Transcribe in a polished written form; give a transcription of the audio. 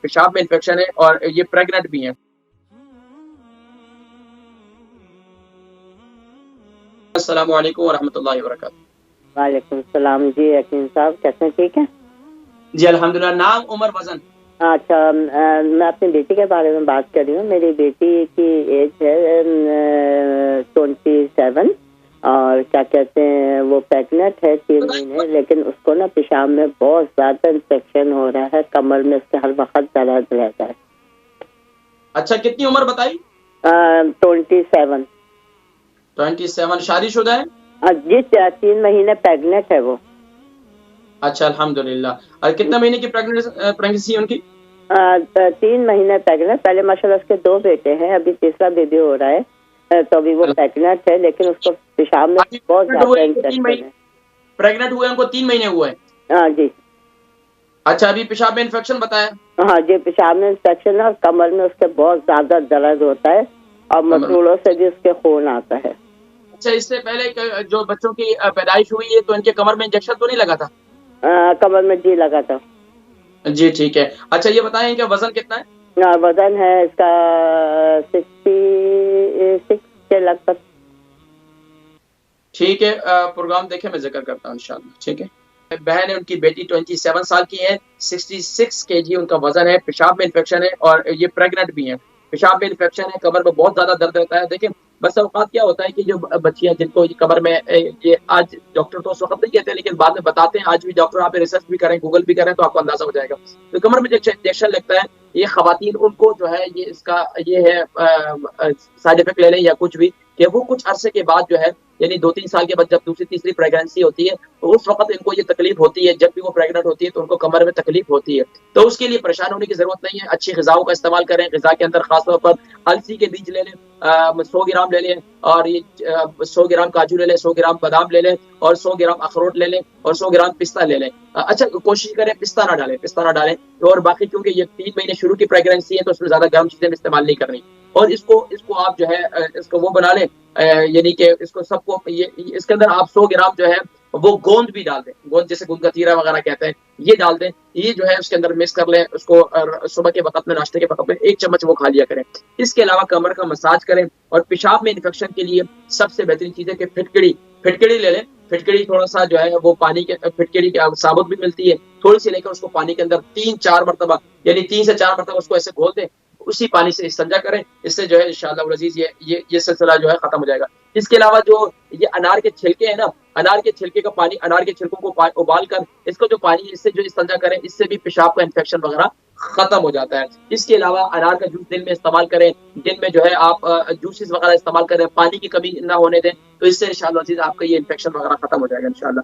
पेशाब में इन्फेक्शन है और ये प्रेग्नेंट भी हैं। अस्सलामु अलैकुम वरहमतुल्लाहि वबरकातुहू। वालेकुम सलाम जी यकीन साहब, कैसे हैं? ठीक है जी अल्हम्दुलिल्लाह। नाम, उम्र, वजन? अच्छा, मैं अपनी बेटी के बारे में बात कर रही हूँ। मेरी बेटी की एज है 27 और क्या कहते हैं, वो प्रेग्नेंट है 3 महीने, लेकिन उसको ना पेशाब में बहुत ज्यादा इन्फेक्शन हो रहा है, कमर में उसके हर वक्त दर्द रहता है। अच्छा, कितनी उम्र बताई? 27। 27। शादीशुदा है? जी 3 महीने प्रेग्नेंट है वो। अच्छा अल्हम्दुलिल्लाह। और कितना महीने की प्रेगनेंसी है उनकी? 3 महीने प्रेग्नेंट। पहले माशाल्लाह उसके 2 बेटे हैं, अभी तीसरा बेबी हो रहा है। तो अभी वो प्रेग्नेंट है, लेकिन उसको पेशाब में बहुत ज्यादा इन्फेक्शन है। प्रेग्नेंट हुए उनको 3 महीने हुए हैं? हाँ जी। अच्छा, अभी पेशाब में इन्फेक्शन बताया? हाँ जी, पेशाब में इन्फेक्शन है और कमर में उसके बहुत ज्यादा दर्द होता है और मसूड़ों से भी उसके खून आता है। अच्छा, इससे पहले जो बच्चों की पैदाइश हुई है तो इनके कमर में इंजेक्शन तो नहीं लगा था? कमर में जी लगा था। जी ठीक है। अच्छा, ये बताएं इनका वजन कितना है? वजन है इसका 66 के लगभग। ठीक है, प्रोग्राम देखे मैं जिक्र करता हूँ इंशाल्लाह। ठीक है। बहन है, उनकी बेटी 27 साल की है, 66 केजी उनका वजन है, पेशाब में इन्फेक्शन है और ये प्रेग्नेंट भी है। पेशाब में इन्फेक्शन है, कमर में बहुत ज्यादा दर्द रहता है। देखिए बस औकात क्या होता है कि जो बच्चियां जिनको ये कमर में ये आज डॉक्टर तो उस वक्त नहीं कहते, लेकिन बाद में बताते हैं। आज भी डॉक्टर आप रिसर्च भी करें, गूगल भी करें तो आपको अंदाजा हो जाएगा। तो कमर में जो इंजेक्शन लगता है, ये खवातीन उनको जो है ये इसका ये है साइड इफेक्ट ले लें या कुछ भी, कि वो कुछ अरसे के बाद जो है, यानी 2-3 साल के बाद जब दूसरी तीसरी प्रेगनेंसी होती है तो उस वक्त इनको ये तकलीफ होती है। जब भी वो प्रेग्नेंट होती है तो उनको कमर में तकलीफ होती है। तो उसके लिए परेशान होने की जरूरत नहीं है। अच्छी ग़िज़ाओं का इस्तेमाल करें। ग़िज़ा के अंदर खासतौर पर अलसी के बीज ले लें, 100 ग्राम ले लें, और ये 100 ग्राम काजू ले लें, 100 ग्राम बादाम ले लें और 100 ग्राम अखरोट ले लें और 100 ग्राम पिस्ता ले लें। अच्छा, कोशिश करें पिस्ता ना डालें। और बाकी क्योंकि ये 3 महीने शुरू की प्रेगनेंसी है तो उसमें ज्यादा गर्म चीजें इस्तेमाल नहीं करनी। और इसको इसको आप जो है इसको वो बना लें, यानी कि इसको सबको ये इसके अंदर आप 100 ग्राम जो है वो गोंद भी डाल दें। गोंद जैसे गोंद कतीरा वगैरह कहते हैं, ये डाल दें। ये जो है उसके अंदर मिक्स कर लें उसको, सुबह के वक्त में, नाश्ते के वक्त में 1 चम्मच वो खा लिया करें। इसके अलावा कमर का मसाज करें। और पेशाब में इन्फेक्शन के लिए सबसे बेहतरीन चीज है कि फिटकड़ी ले लें। फिटकड़ी थोड़ा सा जो है वो पानी के, फिटकड़ी के साबुत भी मिलती है, थोड़ी सी लेकर उसको पानी के अंदर 3-4 मरतबा, यानी 3 से 4 मरतबा उसको ऐसे घोल दें। उसी पानी से इस्तिंजा करें। इससे जो है इंशाअल्लाह वल अज़ीज़ ये सिलसिला जो है खत्म हो जाएगा। इसके अलावा जो ये अनार के छिलके हैं ना, अनार के छिलके का पानी, अनार के छिलकों को उबाल कर इसका जो पानी, इससे जो इस्तिंजा करें, इससे भी पेशाब का इन्फेक्शन वगैरह खत्म हो जाता है। इसके अलावा अनार का जूस दिन में इस्तेमाल करें। दिन में जो है आप जूसेस वगैरह इस्तेमाल करें, पानी की कमी ना होने दें। तो इससे इंशाअल्लाह वल अज़ीज़ आपका ये इन्फेक्शन वगैरह खत्म हो जाएगा इंशाअल्लाह।